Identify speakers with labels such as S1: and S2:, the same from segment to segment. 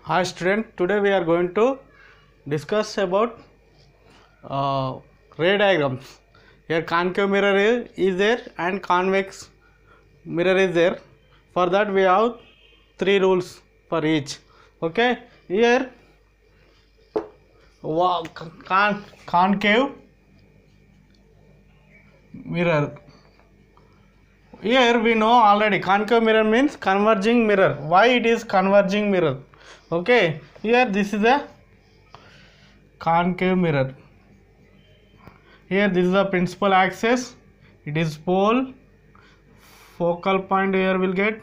S1: Hi student, today we are going to discuss about ray diagrams. Here concave mirror is there and convex mirror is there. For that we have three rules for each. Okay, here concave mirror. Here we know already concave mirror means converging mirror. Why it is converging mirror? Okay, here this is a concave mirror. Here this is the principal axis, it is pole, focal point here will get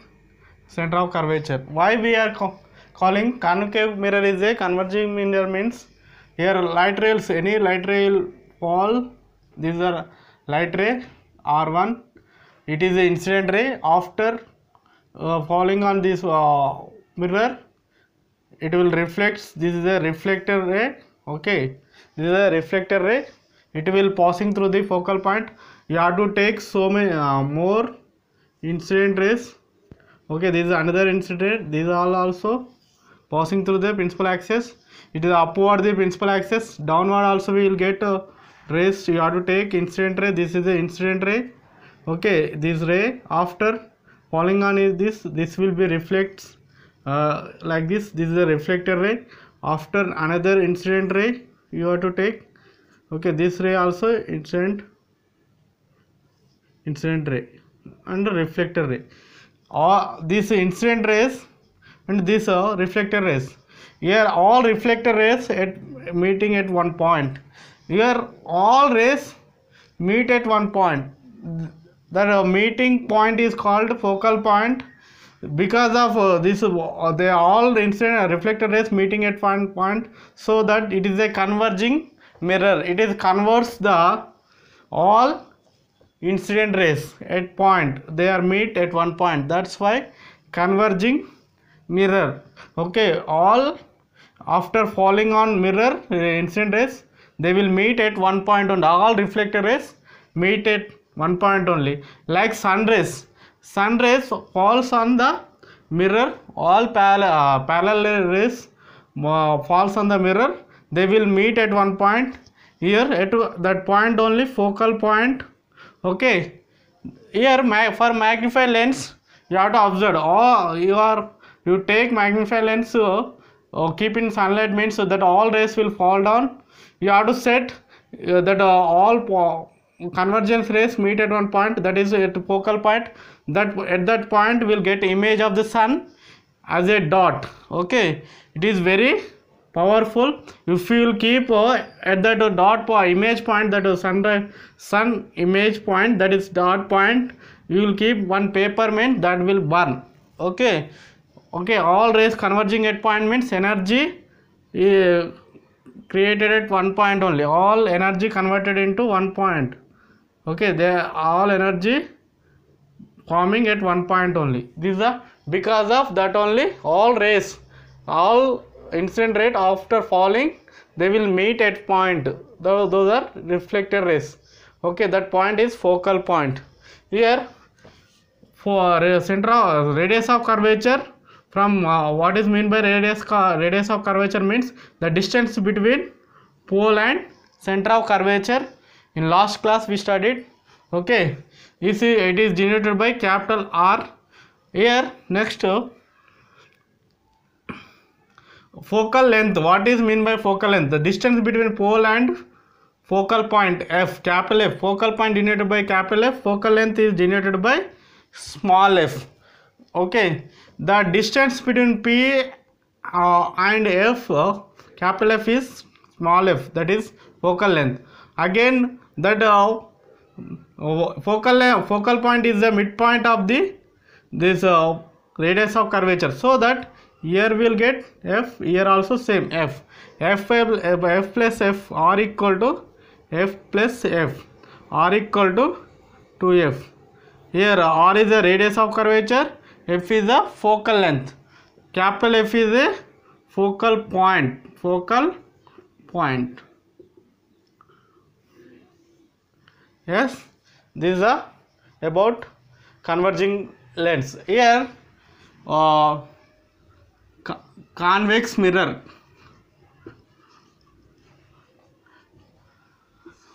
S1: center of curvature. Why we are calling concave mirror is a converging mirror means here light rays, any light ray fall, these are light ray R1, it is the incident ray. After falling on this mirror, it will reflect. This is a reflector ray. Okay, this is a reflector ray. It will passing through the focal point. You have to take so many more incident rays. Okay, this is another incident. These are also passing through the principal axis. It is upward the principal axis. Downward also we will get rays. You have to take incident ray. This is the incident ray. Okay, this ray after falling on is this will be reflects like this. This is a reflector ray. After another incident ray you have to take. Okay, this ray also incident ray and reflector ray. All these incident rays and this reflector rays. Here all reflector rays at meeting at one point. Here all rays meet at one point. That meeting point is called focal point. Because of this they all incident reflector rays meeting at one point, so that it is a converging mirror. It is converts the all incident rays at point, they are meet at one point. That's why converging mirror. Okay, all after falling on mirror incident rays, they will meet at one point, and all reflector rays meet at one point only. Like sun rays falls on the mirror, all parallel rays falls on the mirror, they will meet at one point. Here at that point only focal point. Okay, here for magnify lens you have to observe. You take magnify lens keep in sunlight means that all rays will fall down. You have to set that all convergence rays meet at one point, that is at focal point. That at that point will get image of the sun as a dot. Okay, it is very powerful. If you will keep at that dot image point, that sun image point, that is dot point, you will keep one paper means that will burn. Okay, all rays converging at point means energy created at one point only, all energy converted into one point. Okay, they are all energy forming at one point only. These are because of that only all rays, all incident rate after falling, they will meet at point. Those are reflector rays. Okay, that point is focal point. Here for center radius of curvature, from what is mean by radius of curvature means the distance between pole and center of curvature. In last class we studied. Okay, you see it is denoted by capital R. Here next focal length. What is mean by focal length? The distance between pole and focal point F, capital F. Focal point denoted by capital F, focal length is denoted by small f. Okay, the distance between P and F, capital F is small f, that is focal length. Again that focal point is the midpoint of this radius of curvature, so that here we will get f, here also same f plus f r equal to f plus f, r equal to 2f. Here r is the radius of curvature, f is the focal length, capital F is a focal point. Yes, these are about converging lens. Here convex mirror.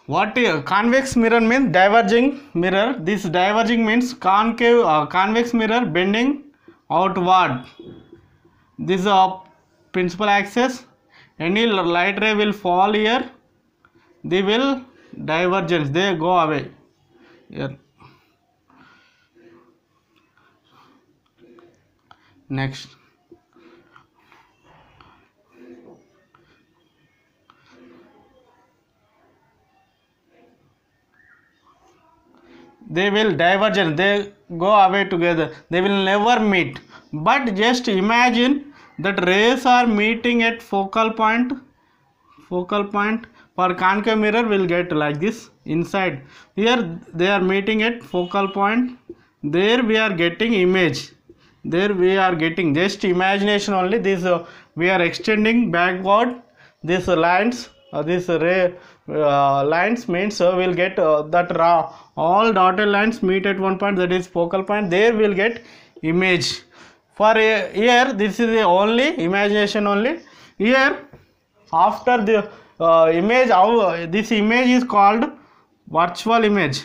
S1: What is convex mirror means? Diverging mirror. This diverging means concave convex mirror bending outward. This is a principal axis. Any light ray will fall here. They will divergence. They go away. Here. Next. They will divergence, they go away together, they will never meet. But just imagine that rays are meeting at focal point. For concave mirror will get like this inside. Here they are meeting at focal point. There we are getting image. There we are getting just imagination only. This we are extending backward. This lines, this ray lines means we'll get that all dotted lines meet at one point, that is focal point. There we'll get image. For here this is the only imagination only. Here after the image, this image is called virtual image.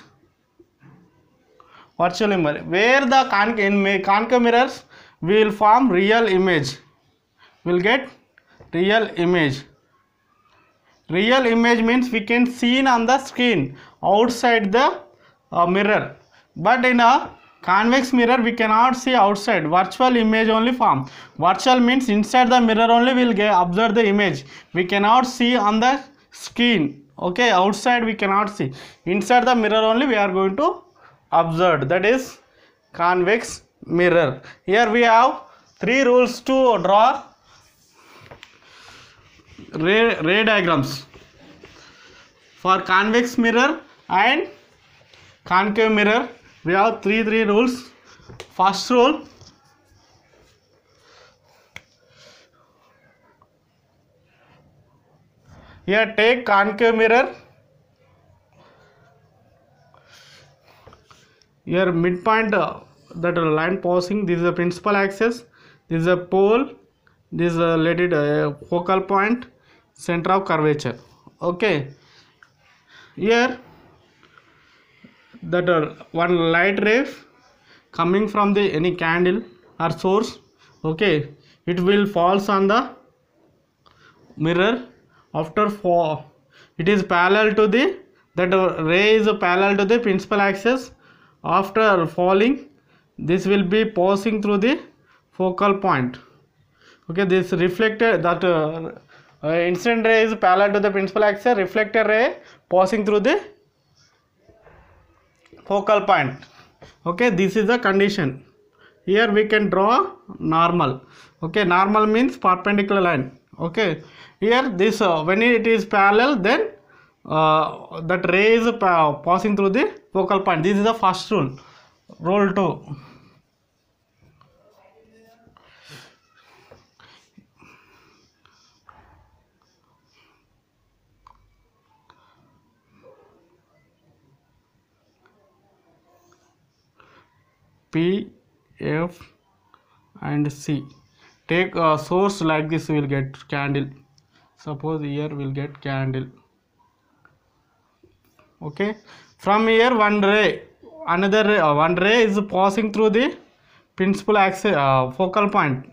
S1: Virtual image, where the concave mirrors will form real image. Will get real image. Real image means we can see on the screen outside the mirror, but in a convex mirror we cannot see outside. Virtual image only form. Virtual means inside the mirror only we will observe the image. We cannot see on the screen. Okay, outside we cannot see. Inside the mirror only we are going to observe. That is convex mirror. Here we have 3 rules to draw ray diagrams for convex mirror and concave mirror. We have three rules. First rule, here take concave mirror. Here midpoint, that line passing, this is the principal axis, this is a pole, this is a let it focal point, center of curvature. Okay, here that one light ray coming from the any candle or source, okay, it will falls on the mirror. After fall, it is parallel to the, that ray is parallel to the principal axis. After falling, this will be passing through the focal point. Okay, this reflected, that incident ray is parallel to the principal axis, reflected ray passing through the focal point. Okay, this is the condition. Here we can draw normal. Okay, normal means perpendicular line. Okay, here this when it is parallel, then that ray is passing through the focal point. This is the first rule. Rule 2. P, F and C. Take a source like this, we will get candle. Suppose here we will get candle. Okay, from here one ray, another ray, one ray is passing through the principal axis, focal point.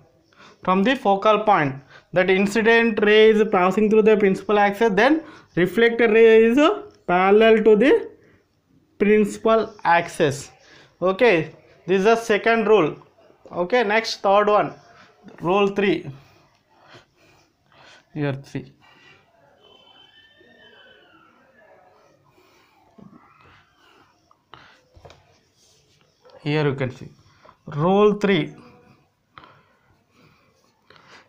S1: From the focal point, that incident ray is passing through the principal axis, then reflected ray is parallel to the principal axis. Okay, this is the second rule. Okay, next third one, rule 3. Here 3. Here you can see rule 3.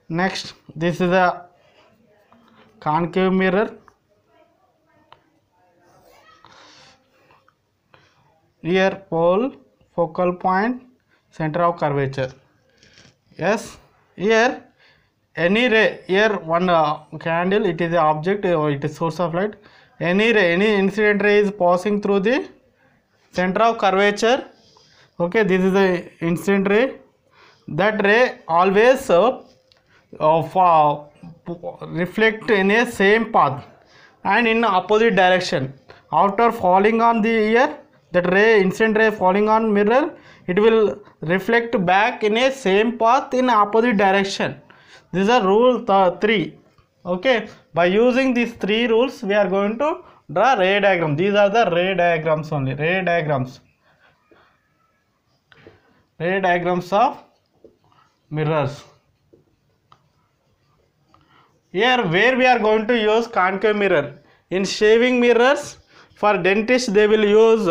S1: Next, this is a concave mirror. Here pole, focal point, center of curvature. Yes, here any ray, here one candle, it is the object, it is source of light. Any ray, any incident ray is passing through the center of curvature. Okay, this is the incident ray. That ray always reflect in a same path and in opposite direction. After falling on the ear, that ray, incident ray falling on mirror, it will reflect back in a same path in opposite direction. This is a rule 3. Okay, by using these 3 rules we are going to draw ray diagram. These are the ray diagrams only. Ray diagrams of mirrors. Here where we are going to use concave mirror. In shaving mirrors, for dentists they will use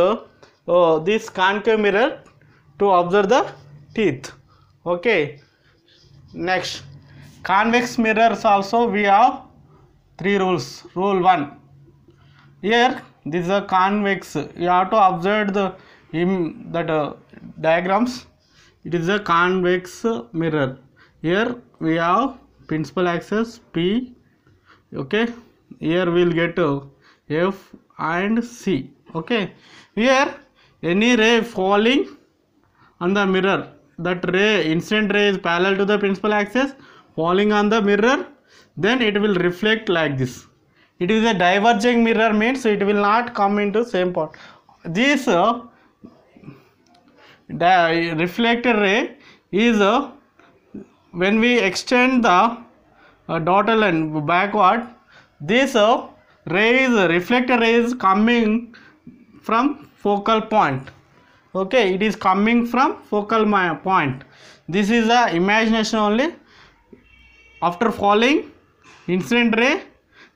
S1: this concave mirror to observe the teeth. Okay, next, convex mirrors also we have 3 rules. Rule 1, here this is a convex, you have to observe the diagrams. It is a convex mirror. Here we have principal axis P. Okay, here we will get F and C. Okay, here any ray falling on the mirror, that ray, incident ray is parallel to the principal axis, falling on the mirror, then it will reflect like this. It is a diverging mirror, means it will not come into same point. This reflected ray is when we extend the dotted line backward, this reflected ray is coming from focal point. Okay, it is coming from focal point. This is the imagination only. After falling incident ray,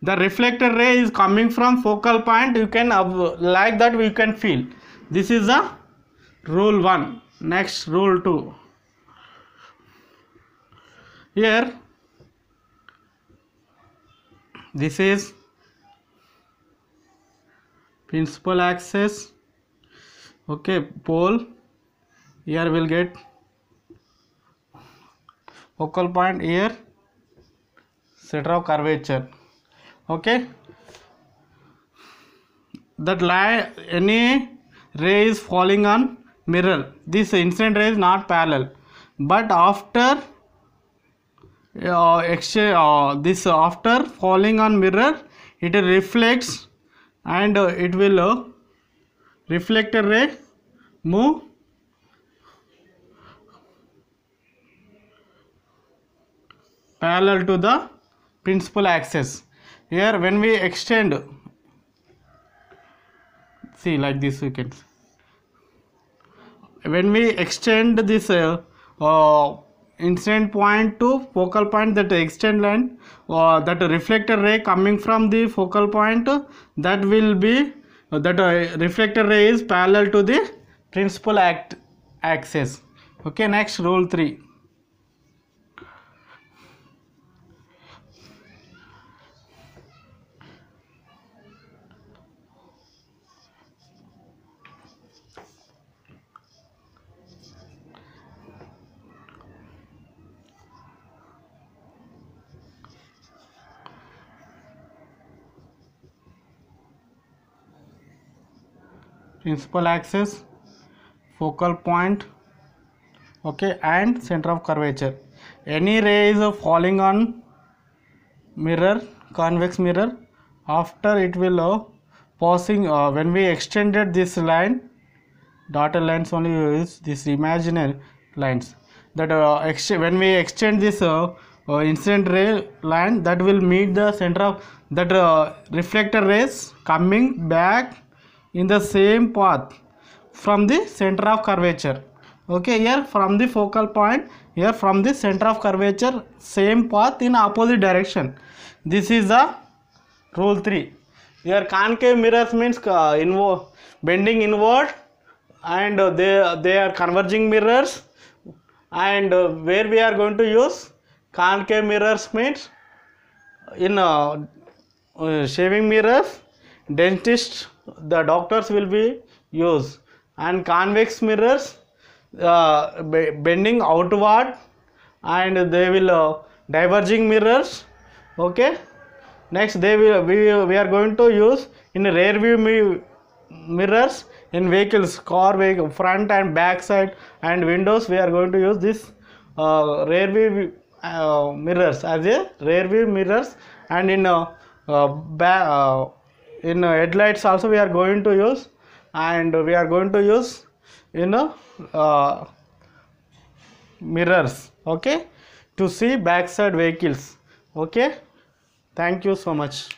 S1: the reflected ray is coming from focal point. You can like that we can feel. This is the rule 1. Next, rule 2. Here this is principal axis. Okay, pole. Here we'll get focal point, here center of curvature. Okay, that line, any ray is falling on mirror, this incident ray is not parallel, but after after falling on mirror, it reflects and it will reflected ray move parallel to the principal axis. Here when we extend, see like this, we can, when we extend this incident point to focal point, that extend line, that reflected ray coming from the focal point, that will be reflected ray is parallel to the principal axis. Okay, next, rule 3. Principal axis, focal point, okay, and center of curvature. Any ray is falling on mirror, convex mirror, after it will passing, when we extended this line, dotted lines only use this imaginary lines, that when we extend this incident ray line, that will meet the center of that reflected rays coming back in the same path from the center of curvature. Okay, here from the focal point, here from the center of curvature, same path in opposite direction. This is the rule 3. Here concave mirrors means bending inward, and they are converging mirrors. And where we are going to use concave mirrors means in shaving mirrors, dentists, the doctors will be used, and convex mirrors bending outward, and they will diverging mirrors. Okay, next we are going to use in rear view mirrors in vehicles, car, front and back side and windows. We are going to use this rear view mirrors as a rear view mirrors, and in in headlights also we are going to use, and we are going to use in mirrors, okay, to see backside vehicles. Okay, thank you so much.